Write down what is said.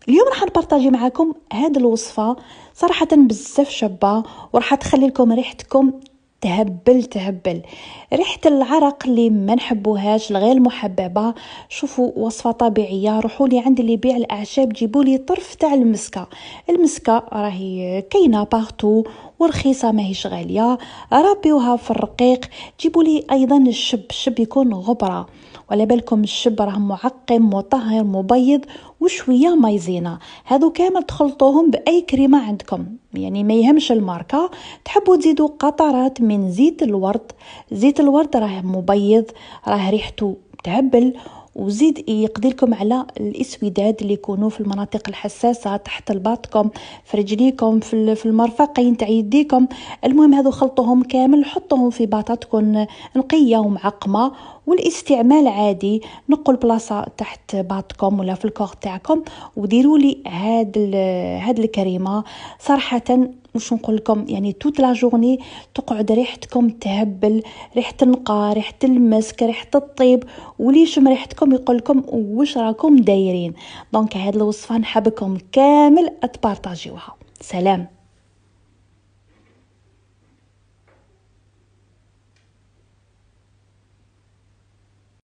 اليوم راح نبارطاجي معكم هذه الوصفه صراحه بزاف شابه، وراح تخلي لكم ريحتكم تهبل ريحه العرق اللي ما نحبوهاش الغير محببه. شوفوا وصفه طبيعيه، روحوا لي عند اللي يبيع الاعشاب جيبوا لي طرف تاع المسكه راهي كاينه بارتو ورخيصه ماهيش غاليه. ربيوها في الرقيق. جيبوا لي ايضا الشب يكون غبره، ولا بالكم الشب راه معقم مطهر مبيض وشويه مايزينا. هذو كامل تخلطوهم باي كريمه عندكم، يعني ما يهمش الماركه. تحبوا تزيدوا قطرات من زيت الورد. زيت الورد راه مبيض، راه ريحته تهبل. وزيد يقضي لكم على الاسوداد اللي يكونوا في المناطق الحساسه تحت الباطكم، في رجليكم، في المرفقين تاع يديكم. المهم هذو خلطوهم كامل، حطوهم في باطه تكون نقيه ومعقمه، والاستعمال عادي. نقوا البلاصه تحت باطكم ولا في الكوغ تاعكم، وديروا لي هاد الكريمه. صراحه مش نقول لكم يعني توت لا جورني تقعد ريحتكم تهبل، ريحه النقا، ريحه المسك، ريحه الطيب، ولي يشم ريحتكم يقول لكم واش راكم دايرين. دونك هاد الوصفه نحبكم كامل تبارطاجيوها. سلام.